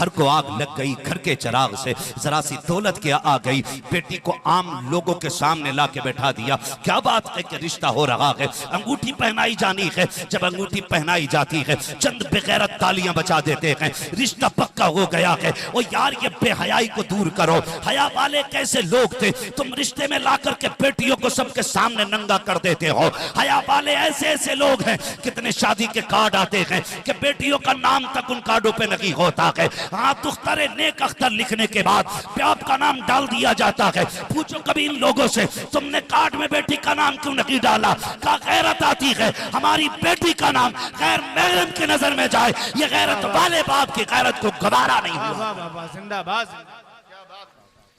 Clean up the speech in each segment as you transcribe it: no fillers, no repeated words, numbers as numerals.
घर को आग लग गई, घर के चिराग से जरा सी दौलत क्या आ गई, बेटी को आम लोगों के सामने ला के बैठा दिया। क्या बात है कि रिश्ता हो रहा है, अंगूठी पहनाई जानी है। जब अंगूठी पहनाई जाती है चंद बेगैरत तालियां बचा देते हैं, रिश्ता पक्का हो गया है। ओ यार ये बेहयाई को दूर करो, हया वाले कैसे लोग थे, तुम रिश्ते में ला करके बेटियों को सबके सामने नंगा कर देते हो। हया वाले ऐसे ऐसे लोग हैं, कितने शादी के कार्ड आते हैं कि बेटियों का नाम तक उन कार्डों पे नहीं होता है। हाँ, दुख्तरे नेक अख्तर लिखने के बाद बाप का नाम डाल दिया जाता है। पूछो कभी इन लोगों से, तुमने कार्ड में बेटी का नाम क्यों नहीं डाला? क्या गैरत आती है हमारी बेटी का नाम गैर महरम की नजर में जाए? ये गैरत वाले बाप की गैरत को गवारा नहीं हुआ। जिंदाबाद।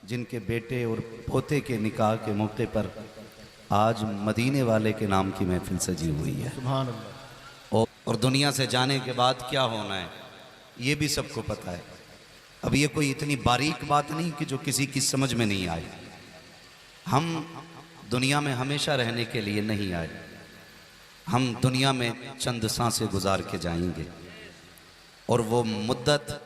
जिनके बेटे और पोते के निकाह के मौके पर आज मदीने वाले के नाम की महफिल सजी हुई है। सुभान अल्लाह। और दुनिया से जाने के बाद क्या होना है ये भी सबको पता है। अब ये कोई इतनी बारीक बात नहीं कि जो किसी की समझ में नहीं आए। हम दुनिया में हमेशा रहने के लिए नहीं आए, हम दुनिया में चंद सांसें गुजार के जाएंगे और वो मुद्दत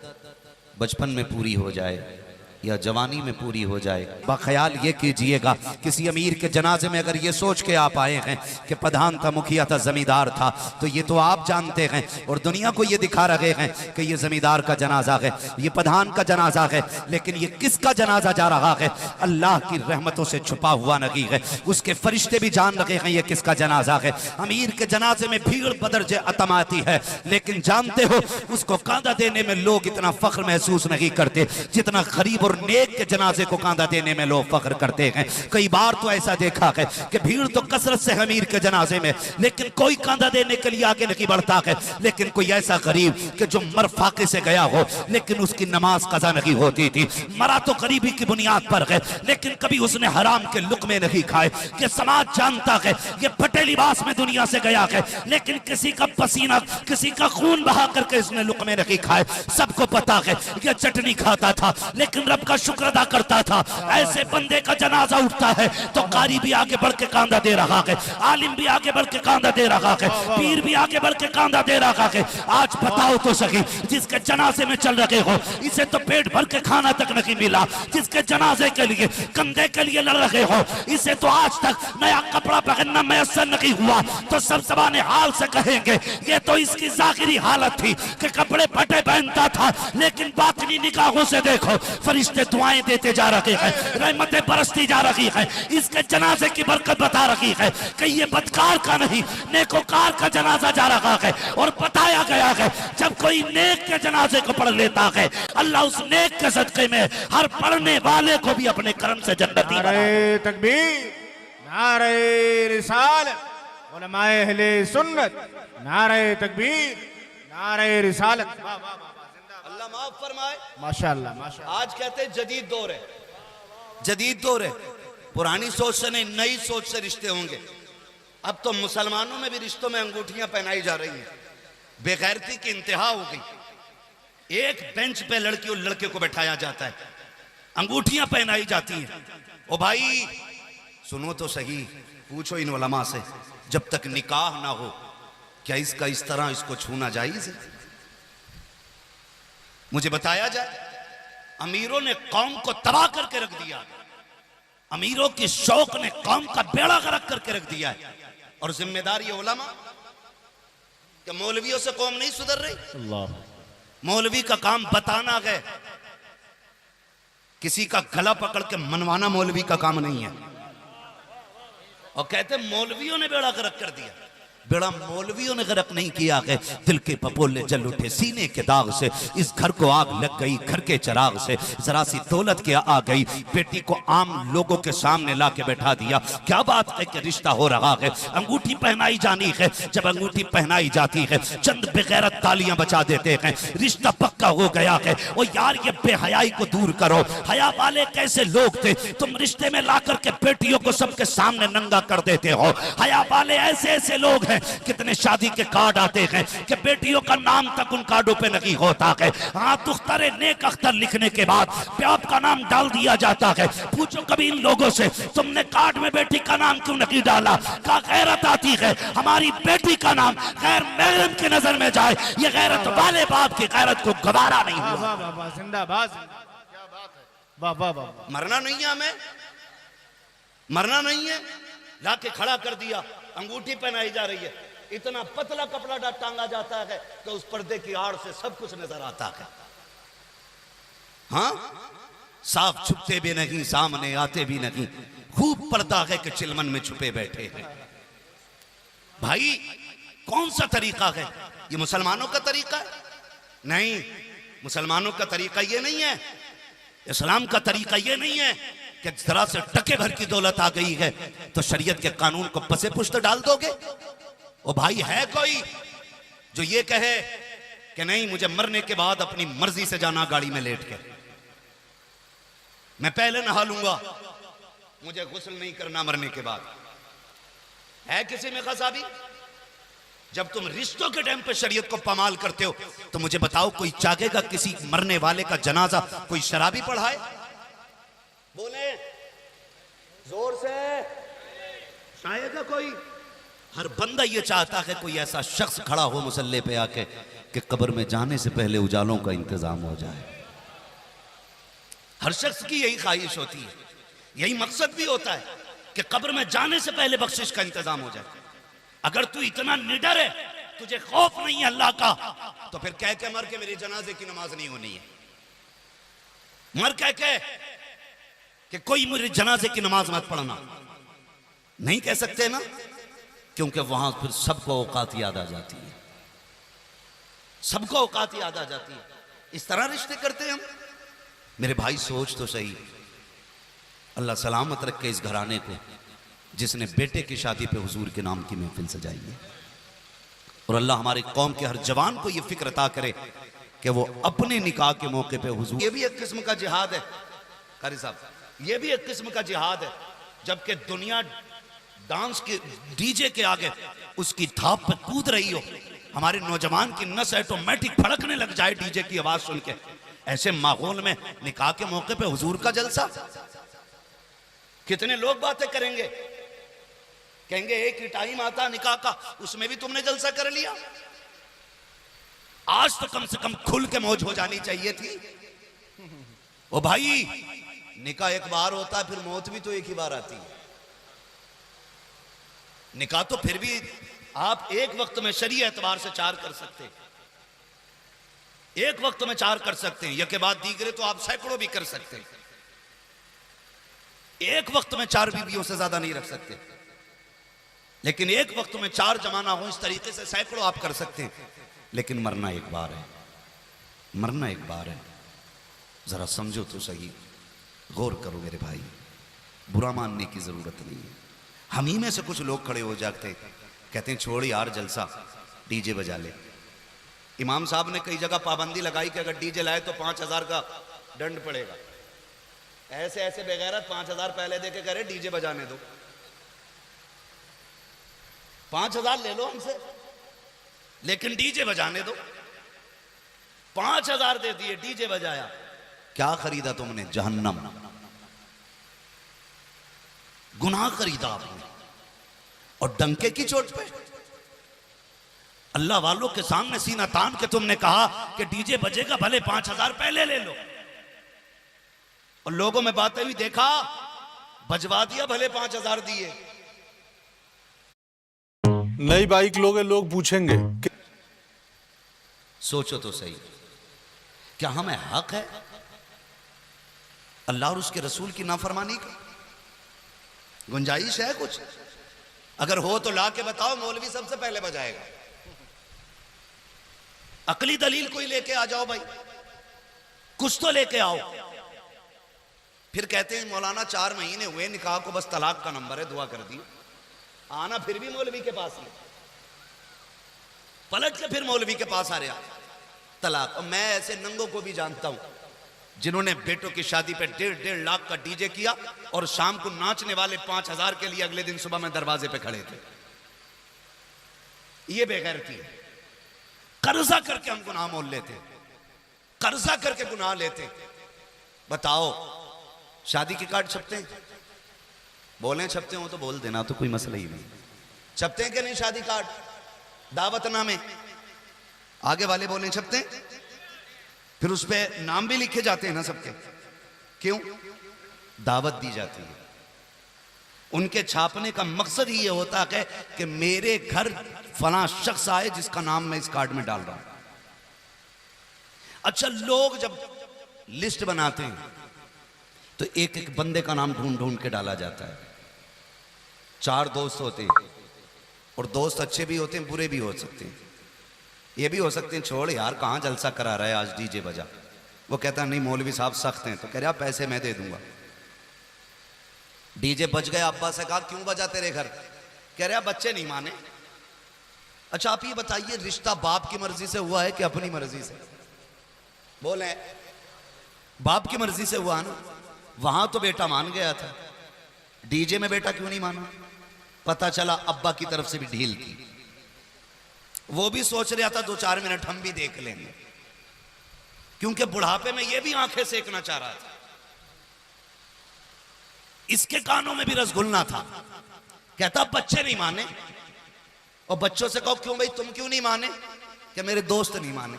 बचपन में पूरी हो जाए या जवानी में पूरी हो जाए। बख्याल ये कीजिएगा, किसी अमीर के जनाजे में अगर ये सोच के आप आए हैं कि प्रधान था, मुखिया था, जमींदार था, तो ये तो आप जानते हैं और दुनिया को ये दिखा रहे हैं कि ये जमींदार का जनाजा है, ये प्रधान का जनाजा है। लेकिन ये किसका जनाजा जा रहा है? अल्लाह की रहमतों से छुपा हुआ नहीं है, उसके फरिश्ते भी जान रहे हैं ये किसका जनाजा है। अमीर के जनाजे में भीड़ बदरजे अतमाती है, लेकिन जानते हो उसको कांधा देने में लोग इतना फख्र महसूस नहीं करते जितना गरीब नेक के जनाजे को कांधा देने में लोग फख्र करते हैं। कई बार तो ऐसा देखा है कि भीड़ तो कसरत से अमीर के जनाजे में, लेकिन कोई कांधा देने के लिए आगे नहीं बढ़ता है। लेकिन कोई ऐसा गरीब कि जो मर फाके से गया हो लेकिन उसकी नमाज कज़ा नहीं होती थी, मरा तो गरीबी की बुनियाद पर है, लेकिन कभी उसने हराम के लुक़मे नहीं खाए। कि समाज जानता है ये फटे लिबास में दुनिया से गया है, लेकिन किसी का पसीना, किसी का खून बहा करके इसने लुक़मे नहीं खाए। सबको पता है ये चटनी खाता था लेकिन रब का शुक्र अदा करता था। ऐसे बंदे का जनाजा उठता है तो कारी भी आगे बढ़ के कांधा दे रहा है, आलिम भी आगे बढ़ के कांधा दे रहा है, पीर भी आगे बढ़ के कांधा दे रहा है। आज बताओ तो सही, जिसके जनाजे में चल रहे हो इसे तो पेट भर के खाना तक नहीं मिला, जिसके जनाजे के लिए कंधे के लिए लड़ रहे हो इसे तो आज तक नया कपड़ा पहनना मैसर नहीं हुआ। तो सब ज़बाने हाल से कहेंगे ये तो इसकी ज़ाहिरी हालत थी कि कपड़े फटे पहनता था, लेकिन बातिनी निगाहों से देखो फरिश्ते दुआएं देते जा रहे हैं, रहमतें बरसती जा रही है। इसके जनाजे की बरकत बता रही है कि ये बदकार का नहीं नेकोकार का जनाजा जा रहा है। और बताया गया है जब कोई नेक के जनाजे को पढ़ लेता है अल्लाह उस नेक के सदक़े में हर पढ़ने वाले को भी अपने कर्म से जन्नती बनाता है। नारे तकबीर, नारे रिसालत, उलमाए अहले सुन्नत, नारे तकबीर, नारे रिसालत। अल्लाह माफ फरमाए। माशाअल्लाह माशाअल्लाह। आज कहते हैं जदीद दौर है, जदीद दौर है, पुरानी सोच से नहीं नई सोच से रिश्ते होंगे। अब तो मुसलमानों में भी रिश्तों में अंगूठियां पहनाई जा रही हैं, बेगैरती की इंतहा हो गई। एक बेंच पे लड़की और लड़के को बैठाया जाता है, अंगूठियां पहनाई जाती हैं। ओ भाई सुनो तो सही, पूछो इन उलमा से, जब तक निकाह ना हो क्या इसका इस तरह इसको छूना जायज है? मुझे बताया जाए। अमीरों ने कौम को तबाह करके रख दिया, अमीरों की शौक ने कौम का बेड़ा गर्क करके रख दिया है। और जिम्मेदार ये उलमा कि मौलवियों से कौम नहीं सुधर रही। मौलवी का काम बताना है, किसी का गला पकड़ के मनवाना मौलवी का काम नहीं है। और कहते मौलवियों ने बेड़ा गर्क कर दिया। बेड़ा मौलवियों ने गर्क नहीं किया है, दिल के पपोले जल उठे सीने के दाग से। इस घर को आग लग गई, घर के चिराग से जरा सी दौलत क्या आ गई, बेटी को आम लोगों के सामने ला के बैठा दिया। क्या बात है कि रिश्ता हो रहा है, अंगूठी पहनाई जानी है। जब अंगूठी पहनाई जाती है चंद बेगैरत तालियां बचा देते हैं, रिश्ता पक्का हो गया है। और यार ये बेहयाई को दूर करो, हया वाले कैसे लोग थे, तुम रिश्ते में ला करके बेटियों को सबके सामने नंगा कर देते हो। हया वाले ऐसे ऐसे लोग है कितने शादी के कार्ड आते हैं कि बेटियों का नाम तक उन कार्डों पे नहीं होता है। हाँ, दुख्तरे नेक अख्तर लिखने के बाद बाप का नाम डाल दिया जाता है। पूछो कभी इन लोगों से तुमने कार्ड में बेटी का नाम क्यों नहीं डाला? का गैरत आती है हमारी बेटी का नाम गैर महरम की नजर में जाए, ये गैरत वाले बाप की गैरत को गवारा नहीं हुआ। वाह वाह वाह, जिंदाबाद, क्या बात है, वाह वाह वाह। मरना नहीं है हमें, मरना नहीं है। लाके खड़ा कर दिया, अंगूठी पहनाई जा रही है, इतना पतला कपड़ा टांगा जाता है कि उस पर्दे की आड़ से सब कुछ नजर आता है। हाँ, साफ छुपते भी नहीं, सामने आते भी नहीं, खूब पर्दा है कि चिलमन में छुपे बैठे हैं। भाई कौन सा तरीका है ये? मुसलमानों का तरीका है? नहीं, मुसलमानों का तरीका ये नहीं है, इस्लाम का तरीका ये नहीं है कि जरा से टके भर की दौलत आ गई है तो शरीयत के कानून को पसे पुश्त डाल दोगे। ओ भाई, है कोई जो ये कहे कि नहीं मुझे मरने के बाद अपनी मर्जी से जाना गाड़ी में लेट के, मैं पहले नहा लूंगा, मुझे गुस्ल नहीं करना मरने के बाद? है किसी में खसाबी? जब तुम रिश्तों के टाइम पे शरीयत को पमाल करते हो तो मुझे बताओ, कोई चाहेगा किसी मरने वाले का जनाजा कोई शराबी पढ़ाए? बोले जोर से, चाहेगा कोई? हर बंदा ये चाहता है कोई ऐसा शख्स खड़ा हो मुसल्ले पे आके कि कब्र में जाने से पहले उजालों का इंतजाम हो जाए। हर शख्स की यही ख्वाहिश होती है, यही मकसद भी होता है कि कब्र में जाने से पहले बख्शिश का इंतजाम हो जाए। अगर तू इतना निडर है, तुझे खौफ नहीं है अल्लाह का, तो फिर कह के मर के मेरी जनाजे की नमाज नहीं होनी है। मर कह के कि कोई मेरे जनाजे की नमाज मत पढ़ना, नहीं कह सकते ना, क्योंकि वहां फिर सबको औकात याद आ जाती है, सबको औकात याद आ जाती है। इस तरह रिश्ते करते हैं हम। मेरे भाई सोच तो सही, अल्लाह सलामत रखे इस घराने को जिसने बेटे की शादी पे हुजूर के नाम की महफिल सजाई है, और अल्लाह हमारी कौम के हर जवान को यह फिक्र अता करे कि वो अपने निकाह के मौके पे हुजूर। ये भी एक किस्म का जिहाद है कारी साहब, ये भी एक किस्म का जिहाद है। जबकि दुनिया डांस के डीजे के आगे उसकी थाप पे कूद रही हो, हमारे नौजवान की नस ऑटोमेटिक फड़कने लग जाए डीजे की आवाज सुन के, ऐसे माहौल में निकाह के मौके पे हुजूर का जलसा, कितने लोग बातें करेंगे, कहेंगे एक ही टाइम आता निकाह का, उसमें भी तुमने जलसा कर लिया। आज तो कम से कम खुल के मौज हो जानी चाहिए थी। ओ भाई, निकाह एक बार होता है, फिर मौत भी तो एक ही बार आती है। निकाह तो फिर भी आप एक वक्त में शरीय एतबार से 4 कर सकते हैं, एक वक्त में 4 कर सकते हैं, यह के बाद दीगरे तो आप सैकड़ों भी कर सकते हैं। एक वक्त में 4 बीवियों से ज्यादा नहीं रख सकते, लेकिन एक वक्त में 4 जमाना हो, इस तरीके से सैकड़ों आप कर सकते हैं। लेकिन मरना एक बार है, मरना एक बार है। जरा समझो तो सही, गौर करो मेरे भाई, बुरा मानने की जरूरत नहीं है। हम ही में से कुछ लोग खड़े हो जाते, कहते हैं छोड़ यार जलसा, डीजे बजा ले। इमाम साहब ने कई जगह पाबंदी लगाई कि अगर डीजे लाए तो 5000 का दंड पड़ेगा। ऐसे ऐसे बेगैरत 5000 पहले देके कह रहे डीजे बजाने दो। 5000 ले लो हमसे, लेकिन डीजे बजाने दो। 5000 दे दिए, डीजे बजाया, क्या खरीदा तुमने? जहन्नम। गुनाह खरीदा आपने, और डंके की चोट पे अल्लाह वालों के सामने सीना तान के तुमने कहा कि डीजे बजेगा, भले 5000 पहले ले लो, और लोगों में बातें भी देखा, बजवा दिया, भले 5000 दिए। नई बाइक लोगे, लोग पूछेंगे। सोचो तो सही, क्या हमें हक है अल्लाह और उसके रसूल की नाफरमानी का? गुंजाइश है कुछ? अगर हो तो ला के बताओ, मौलवी सबसे पहले बजाएगा। अकली दलील कोई लेके आ जाओ भाई, कुछ तो लेके आओ। फिर कहते हैं मौलाना 4 महीने हुए निकाह को, बस तलाक का नंबर है, दुआ कर दी। आना फिर भी मौलवी के पास ही, पलट के फिर मौलवी के पास आ रहा तलाक। और मैं ऐसे नंगों को भी जानता हूं जिन्होंने बेटों की शादी पे 1.5 लाख का डीजे किया, और शाम को नाचने वाले 5000 के लिए अगले दिन सुबह में दरवाजे पे खड़े थे। ये बेगैरती है। कर्जा करके हम गुनाह मोल लेते, कर्जा करके गुनाह लेते। बताओ, शादी के कार्ड छपते हैं? बोले छपते हो तो बोल देना, तो कोई मसला ही नहीं। छपते हैं कि नहीं शादी कार्ड? दावतनामे आगे वाले बोले छपते हैं, फिर उस पे नाम भी लिखे जाते हैं ना सबके। क्यों? दावत दी जाती है। उनके छापने का मकसद ही ये होता है कि मेरे घर फला शख्स आए जिसका नाम मैं इस कार्ड में डाल रहा हूं। अच्छा, लोग जब लिस्ट बनाते हैं तो एक एक बंदे का नाम ढूंढ ढूंढ के डाला जाता है। 4 दोस्त होते हैं, और दोस्त अच्छे भी होते हैं, बुरे भी हो सकते हैं। ये भी हो सकते हैं, छोड़ यार कहां जलसा करा रहा है आज, डीजे बजा। वो कहता है नहीं मौलवी साहब सख्त हैं, तो कह रहा पैसे मैं दे दूंगा। डीजे बज गया, अब्बा से कहा क्यों बजा तेरे घर? कह रहा बच्चे नहीं माने। अच्छा आप ये बताइए, रिश्ता बाप की मर्जी से हुआ है कि अपनी मर्जी से? बोले बाप की मर्जी से हुआ ना। वहां तो बेटा मान गया था, डीजे में बेटा क्यों नहीं माना? पता चला अब्बा की तरफ से भी ढील की। वो भी सोच रहा था 2-4 मिनट हम भी देख लेंगे, क्योंकि बुढ़ापे में ये भी आंखें सेकना चाह रहा था। इसके कानों में भी रसगुल्ला था। कहता बच्चे नहीं माने। और बच्चों से कहो क्यों भाई, तुम क्यों नहीं माने? कि मेरे दोस्त नहीं माने।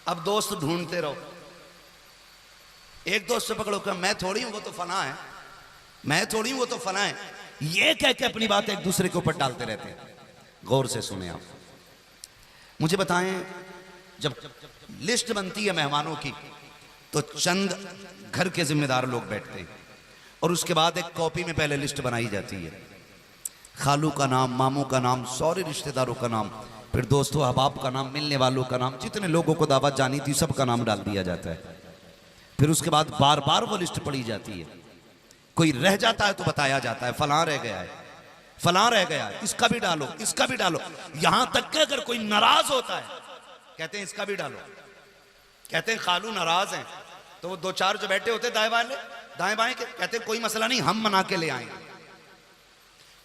अब दोस्त ढूंढते रहो। एक दोस्त से पकड़ो कि मैं थोड़ी हूं, वो तो फना है, मैं थोड़ी हूं, वो तो फना है। ये कह के अपनी बात एक दूसरे के ऊपर डालते रहते हैं। गौर से सुने आप, मुझे बताएं, जब लिस्ट बनती है मेहमानों की तो चंद घर के जिम्मेदार लोग बैठते हैं, और उसके बाद एक कॉपी में पहले लिस्ट बनाई जाती है। खालू का नाम, मामू का नाम, सारे रिश्तेदारों का नाम, फिर दोस्तों अहबाब का नाम, मिलने वालों का नाम, जितने लोगों को दावत जानी थी सबका नाम डाल दिया जाता है। फिर उसके बाद बार बार वो लिस्ट पढ़ी जाती है। कोई रह जाता है तो बताया जाता है फलां रह गया है, फलां रह गया है, इसका भी डालो, इसका भी डालो। यहां तक कि अगर कोई नाराज होता है कहते हैं इसका भी डालो। कहते हैं खालू नाराज हैं, तो वो 2-4 जो बैठे होते दाएं बाएं के कहते हैं कोई मसला नहीं, हम मना के ले आएंगे।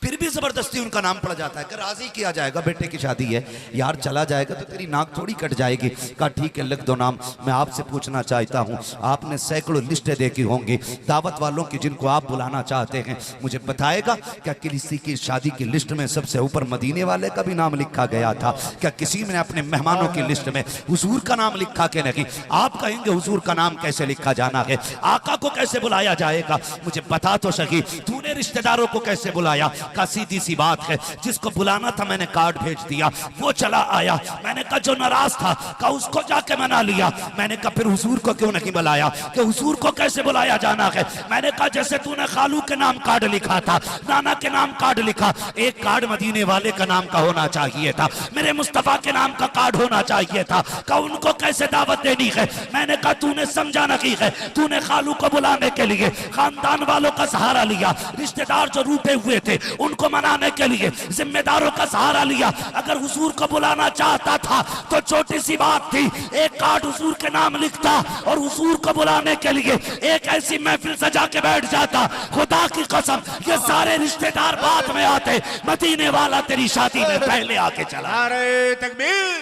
फिर भी जबरदस्ती उनका नाम पड़ जाता है कि राजी किया जाएगा, बेटे की शादी है यार, चला जाएगा तो तेरी नाक थोड़ी कट जाएगी। कहा ठीक है लिख दो नाम। मैं आपसे पूछना चाहता हूं, आपने सैकड़ों लिस्टें देखी होंगी दावत वालों की जिनको आप बुलाना चाहते हैं, मुझे बताएगा क्या किसी की शादी की लिस्ट में सबसे ऊपर मदीने वाले का भी नाम लिखा गया था? क्या किसी ने अपने मेहमानों की लिस्ट में हुजूर का नाम लिखा के नहीं? आप कहेंगे हुजूर का नाम कैसे लिखा जाना है, आका को कैसे बुलाया जाएगा? मुझे बता तो सही, तूने रिश्तेदारों को कैसे बुलाया? का सीधी सी बात है, जिसको बुलाना था मैंने कार्ड भेज दिया, वो चला आया। मैंने कहा जो नाराज था का उसको जाके मना लिया। मैंने कहा फिर हुजूर को क्यों नहीं बुलाया? कि हुजूर को कैसे बुलाया जाना है? मैंने कहा जैसे तूने खालू के नाम कार्ड लिखा था, नाना के नाम कार्ड लिखा, एक कार्ड मदीने वाले का नाम का होना चाहिए था, मेरे मुस्तफा के नाम का कार्ड होना चाहिए था। का उनको कैसे दावत देनी है? मैंने कहा तूने समझा नहीं है, तूने खालू को बुलाने के लिए खानदान वालों का सहारा लिया, रिश्तेदार जो रूठे हुए थे उनको मनाने के लिए जिम्मेदारों का सहारा लिया। अगर हुजूर को बुलाना चाहता था तो छोटी सी बात थी, एक कार्ड हुजूर के नाम लिखता और हुजूर को बुलाने के लिए एक ऐसी महफिल सजा के बैठ जाता। खुदा की कसम ये सारे रिश्तेदार बाद में आते, मदीने वाला तेरी शादी में पहले आके चला। नारे तकबीर,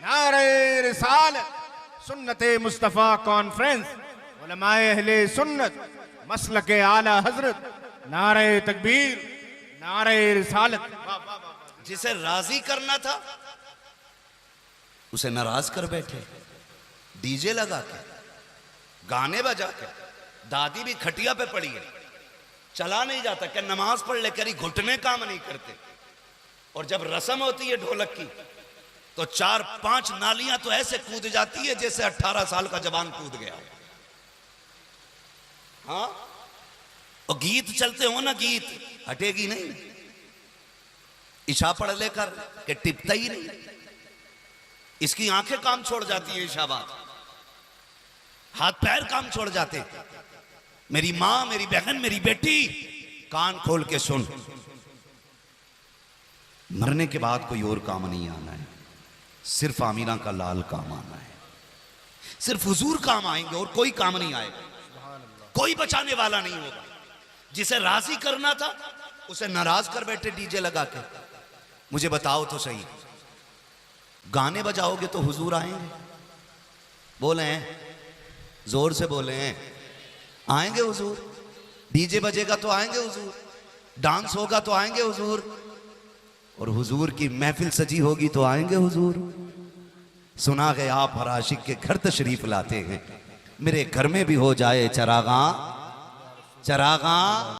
नारे रिसालत, सुन्नते मुस्तफा कॉन्फ्रेंस, उलमाए अहले सुन्नत, मसलके आला हजरत, नारे तकबीर, नारे रिसालत। जिसे राजी करना था उसे नाराज कर बैठे, डीजे लगा के, गाने बजा के। दादी भी खटिया पे पड़ी है, चला नहीं जाता, क्या नमाज पढ़ ले, करी घुटने काम नहीं करते। और जब रस्म होती है ढोलक की तो 4-5 नालियां तो ऐसे कूद जाती है जैसे 18 साल का जवान कूद गया। हाँ, और गीत चलते हो ना, गीत हटेगी नहीं। इशा पढ़ लेकर के टिपता ही नहीं, इसकी आंखें काम छोड़ जाती है, इशाबाद, हाथ पैर काम छोड़ जाते। मेरी मां, मेरी बहन, मेरी बेटी, कान खोल के सुन, मरने के बाद कोई और काम नहीं आना है, सिर्फ आमीना का लाल काम आना है, सिर्फ हुजूर काम आएंगे और कोई काम नहीं आएगा, कोई बचाने वाला नहीं होगा। जिसे राजी करना था उसे नाराज कर बैठे डीजे लगा के। मुझे बताओ तो सही, गाने बजाओगे तो हुजूर आएंगे? बोले हैं, जोर से बोले हैं, आएंगे हुजूर? डीजे बजेगा तो आएंगे हुजूर, डांस होगा तो आएंगे हुजूर, और हुजूर की महफिल सजी होगी तो आएंगे हुजूर। सुना है आप हर आशिक के घर तशरीफ लाते हैं, मेरे घर में भी हो जाए चरागा चरागा।